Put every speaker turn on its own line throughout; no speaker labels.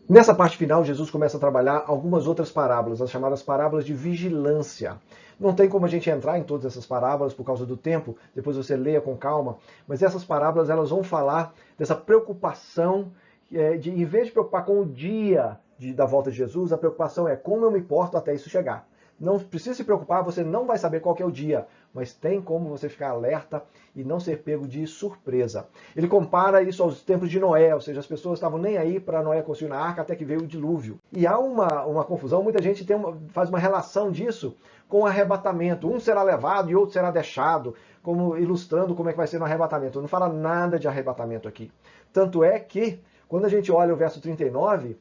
Nessa parte final, Jesus começa a trabalhar algumas outras parábolas, as chamadas parábolas de vigilância. Não tem como a gente entrar em todas essas parábolas por causa do tempo, depois você leia com calma, mas essas parábolas elas vão falar dessa preocupação, de em vez de preocupar com o dia da volta de Jesus, a preocupação é como eu me porto até isso chegar. Não precisa se preocupar, você não vai saber qual que é o dia, mas tem como você ficar alerta e não ser pego de surpresa. Ele compara isso aos tempos de Noé, ou seja, as pessoas estavam nem aí para Noé construir uma arca até que veio o dilúvio. E há uma confusão, muita gente faz uma relação disso com o arrebatamento. Um será levado e outro será deixado, como ilustrando como é que vai ser no arrebatamento. Não fala nada de arrebatamento aqui. Tanto é que, quando a gente olha o verso 39,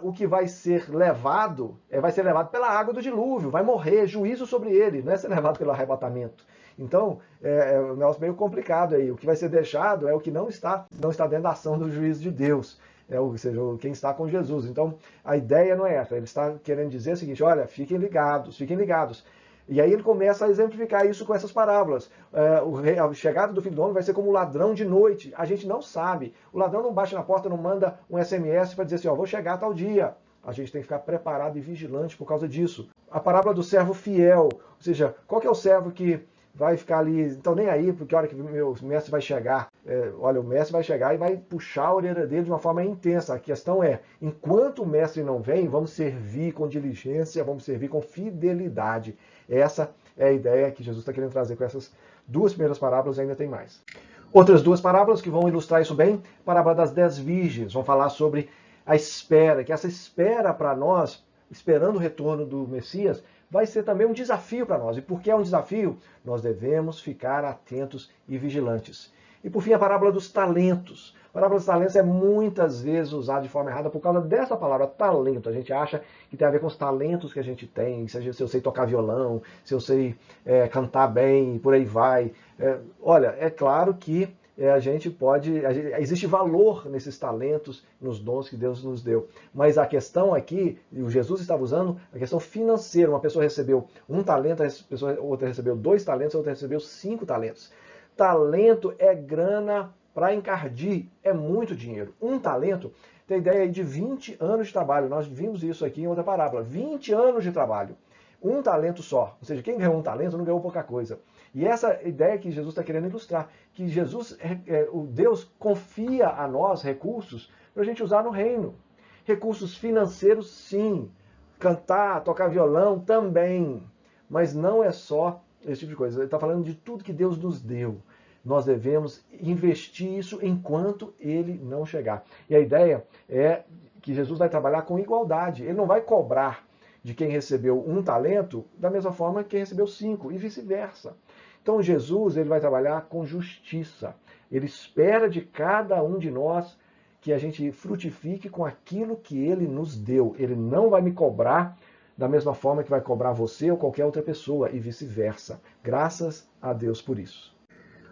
o que vai ser levado pela água do dilúvio, vai morrer, juízo sobre ele, não é ser levado pelo arrebatamento. Então, é um negócio meio complicado aí. O que vai ser deixado é o que não está dentro da ação do juízo de Deus, ou seja, quem está com Jesus. Então, a ideia não é essa. Ele está querendo dizer o seguinte: olha, fiquem ligados, fiquem ligados. E aí ele começa a exemplificar isso com essas parábolas. A chegada do Filho do Homem vai ser como um ladrão de noite. A gente não sabe. O ladrão não bate na porta, não manda um SMS para dizer assim, vou chegar a tal dia. A gente tem que ficar preparado e vigilante por causa disso. A parábola do servo fiel. Ou seja, qual que é o servo que vai ficar ali, então nem aí, porque a hora que o meu mestre vai chegar, olha, o mestre vai chegar e vai puxar a orelha dele de uma forma intensa. A questão é, enquanto o mestre não vem, vamos servir com diligência, vamos servir com fidelidade. Essa é a ideia que Jesus está querendo trazer com essas duas primeiras parábolas, e ainda tem mais. Outras duas parábolas que vão ilustrar isso bem, parábola das 10 virgens, vão falar sobre a espera, que essa espera para nós, esperando o retorno do Messias, vai ser também um desafio para nós. E porque é um desafio, nós devemos ficar atentos e vigilantes. E por fim, a parábola dos talentos. A parábola dos talentos é muitas vezes usada de forma errada por causa dessa palavra, talento. A gente acha que tem a ver com os talentos que a gente tem, se eu sei tocar violão, se eu sei cantar bem, e por aí vai. Olha, é claro que existe valor nesses talentos, nos dons que Deus nos deu. Mas a questão aqui, e o Jesus estava usando a questão financeira. Uma pessoa recebeu um talento, outra recebeu 2 talentos, outra recebeu 5 talentos. Talento é grana para encardir, é muito dinheiro. Um talento tem ideia aí de 20 anos de trabalho. Nós vimos isso aqui em outra parábola. 20 anos de trabalho. Um talento só. Ou seja, quem ganhou um talento não ganhou pouca coisa. E essa ideia que Jesus está querendo ilustrar, que Jesus, o Deus confia a nós recursos para a gente usar no reino. Recursos financeiros, sim. Cantar, tocar violão, também. Mas não é só esse tipo de coisa. Ele está falando de tudo que Deus nos deu. Nós devemos investir isso enquanto ele não chegar. E a ideia é que Jesus vai trabalhar com igualdade. Ele não vai cobrar de quem recebeu um talento da mesma forma que quem recebeu 5 e vice-versa. Então Jesus ele vai trabalhar com justiça. Ele espera de cada um de nós que a gente frutifique com aquilo que ele nos deu. Ele não vai me cobrar da mesma forma que vai cobrar você ou qualquer outra pessoa e vice-versa. Graças a Deus por isso.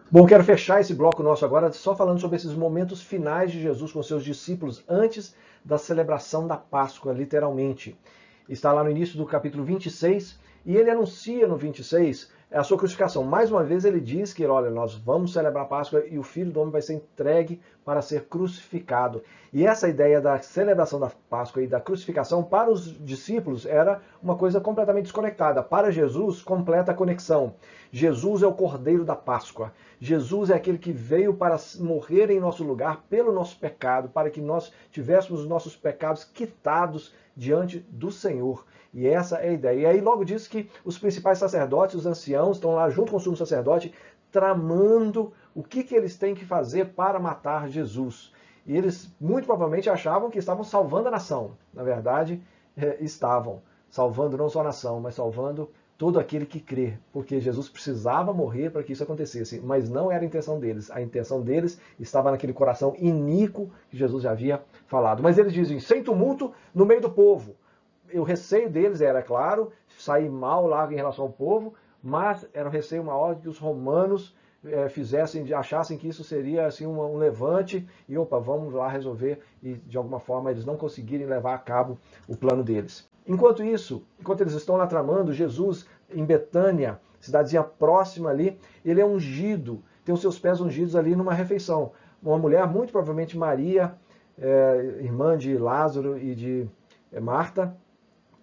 Bom, quero fechar esse bloco nosso agora só falando sobre esses momentos finais de Jesus com seus discípulos antes da celebração da Páscoa, literalmente. Está lá no início do capítulo 26, e ele anuncia no 26 a sua crucificação. Mais uma vez ele diz que, olha, nós vamos celebrar a Páscoa e o Filho do Homem vai ser entregue para ser crucificado. E essa ideia da celebração da Páscoa e da crucificação para os discípulos era uma coisa completamente desconectada. Para Jesus, completa conexão. Jesus é o Cordeiro da Páscoa. Jesus é aquele que veio para morrer em nosso lugar pelo nosso pecado, para que nós tivéssemos os nossos pecados quitados diante do Senhor. E essa é a ideia. E aí logo diz que os principais sacerdotes, os anciãos, estão lá junto com o sumo sacerdote, tramando o que eles têm que fazer para matar Jesus. E eles muito provavelmente achavam que estavam salvando a nação. Na verdade, estavam salvando não só a nação, mas salvando todo aquele que crê, porque Jesus precisava morrer para que isso acontecesse, mas não era a intenção deles. A intenção deles estava naquele coração iníquo que Jesus já havia falado. Mas eles dizem, sem tumulto no meio do povo. O receio deles era, claro, sair mal lá em relação ao povo, mas era um receio maior de que os romanos achassem que isso seria assim um levante e opa, vamos lá resolver, e de alguma forma eles não conseguirem levar a cabo o plano deles. Enquanto isso, enquanto eles estão lá tramando, Jesus em Betânia, cidadezinha próxima ali, ele é ungido, tem os seus pés ungidos ali numa refeição. Uma mulher, muito provavelmente Maria, irmã de Lázaro e de Marta,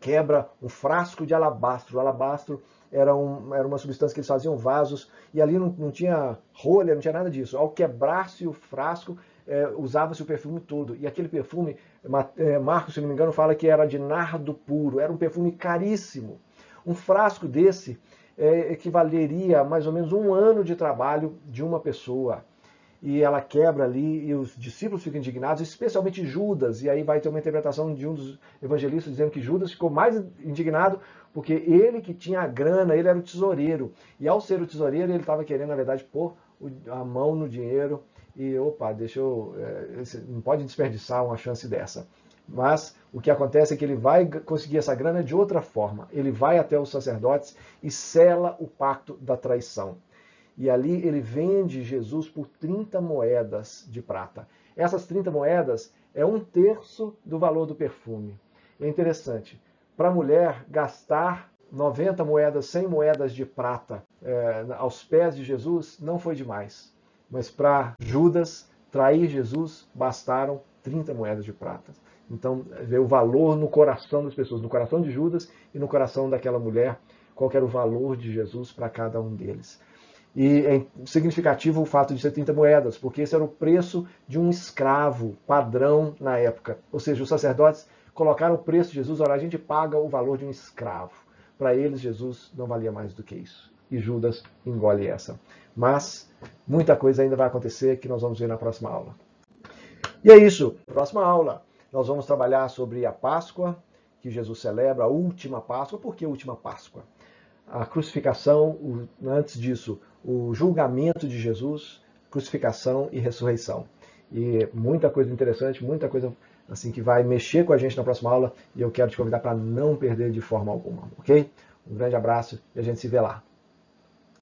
quebra um frasco de alabastro. O alabastro era uma substância que eles faziam vasos, e ali não tinha rolha, não tinha nada disso. Ao quebrar-se o frasco, usava-se o perfume todo. E aquele perfume, Marcos, se não me engano, fala que era de nardo puro. Era um perfume caríssimo. Um frasco desse equivaleria a mais ou menos um ano de trabalho de uma pessoa. E ela quebra ali, e os discípulos ficam indignados, especialmente Judas, e aí vai ter uma interpretação de um dos evangelistas dizendo que Judas ficou mais indignado porque ele que tinha a grana, ele era o tesoureiro, e ao ser o tesoureiro ele estava querendo, na verdade, pôr a mão no dinheiro, e opa, não pode desperdiçar uma chance dessa. Mas o que acontece é que ele vai conseguir essa grana de outra forma, ele vai até os sacerdotes e sela o pacto da traição. E ali ele vende Jesus por 30 moedas de prata. Essas 30 moedas é 1/3 do valor do perfume. É interessante. Para a mulher gastar 90 moedas, 100 moedas de prata aos pés de Jesus não foi demais. Mas para Judas trair Jesus bastaram 30 moedas de prata. Então vê o valor no coração das pessoas, no coração de Judas e no coração daquela mulher, qual era o valor de Jesus para cada um deles. E é significativo o fato de ser 30 moedas, porque esse era o preço de um escravo padrão na época. Ou seja, os sacerdotes colocaram o preço de Jesus, olha, a gente paga o valor de um escravo. Para eles, Jesus não valia mais do que isso. E Judas engole essa. Mas muita coisa ainda vai acontecer que nós vamos ver na próxima aula. E é isso. Próxima aula, nós vamos trabalhar sobre a Páscoa, que Jesus celebra, a última Páscoa. Por que a última Páscoa? A crucificação, antes disso, o julgamento de Jesus, crucificação e ressurreição. E muita coisa interessante, muita coisa assim que vai mexer com a gente na próxima aula, e eu quero te convidar para não perder de forma alguma, ok? Um grande abraço e a gente se vê lá.